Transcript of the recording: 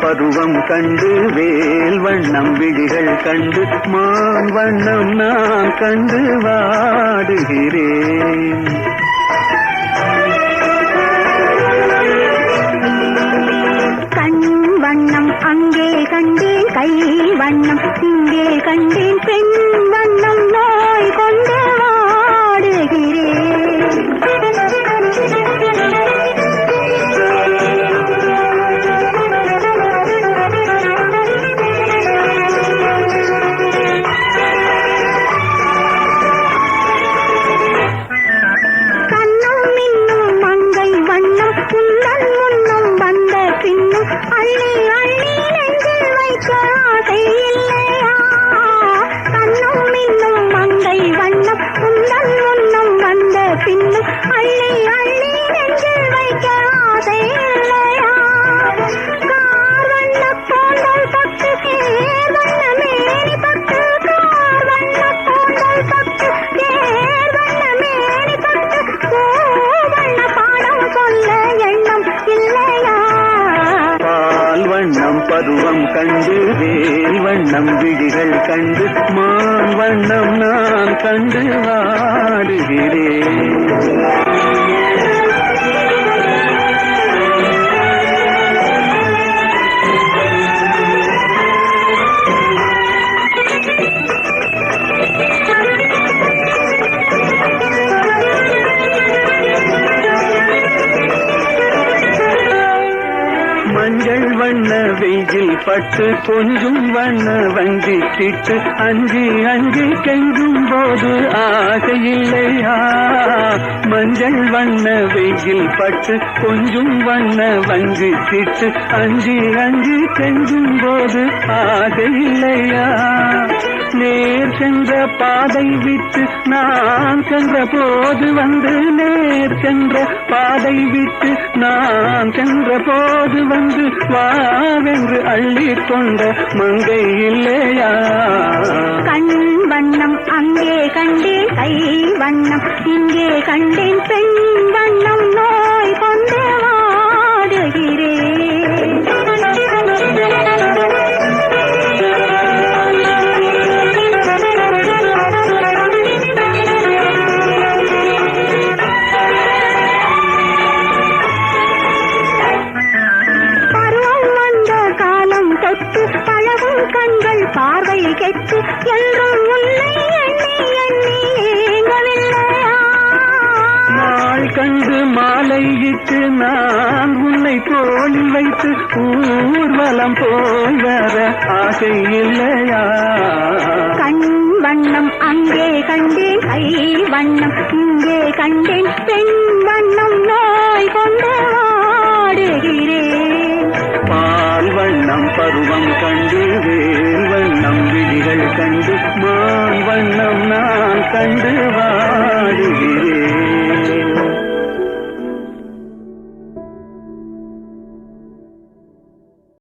பருவம் கண்டு வேல் வண்ணம் விழிகள் கண்டு மான் வண்ணம் நான் கண்டு வாடுகிறேன். கண் வண்ணம் அங்கே கண்டேன், கை வண்ணம் இங்கே கண்டேன், பெண் வண்ணம் நோய் கொண்டு வாடுகிறேன். பருவம் கண்டு வேல் வண்ணம் விழிகள் கண்டு மான் வண்ணம் நான் கண்டு வாடுகிறேன். மஞ்சள் வண்ண வெயில் பட்டு கொஞ்சம் வண்ண வஞ்சி கிட்டு அஞ்சி அஞ்சி கெஞ்சும் போது ஆசையில்லையா? மஞ்சள் வண்ண வெயில் பட்டு கொஞ்சம் வண்ண வஞ்சி கிட்டு அஞ்சி அஞ்சி கெஞ்சும் போது ஆசையில்லையா? நேர் சென்ற பாதை விட்டு நான் சென்ற போது வந்து நேர் சென்ற பாதை விட்டு நான் சென்ற போது வந்து வாவென்று அள்ளி கொண்ட மங்கை இல்லையா? கண் வண்ணம் அங்கே கண்டேன், கை வண்ணம் இங்கே கண்டேன், பெண் வண்ணம் நோய் கொண்டு வாடுகிறேன். கண்கள் பார்வை கெட்டு என்றும் உன்னை எண்ணி எண்ணி ஏங்கவில்லையா? நாள் கண்டு மாலையிட்டு நான் உன்னை தோளில் வைத்து ஊர்வலம் போய் வர ஆசை இல்லையா? கண் வண்ணம் அங்கே கண்டேன், கை வண்ணம் இங்கே கண்டேன், பெண் வண்ணம் நோய் கொண்டு வாடுகிறேன். பால் வண்ணம் பருவம் கண்டு வேல் வண்ணம் விழிகள் கண்டு மான் வண்ணம் நான் கண்டு வாடுகிறேன்.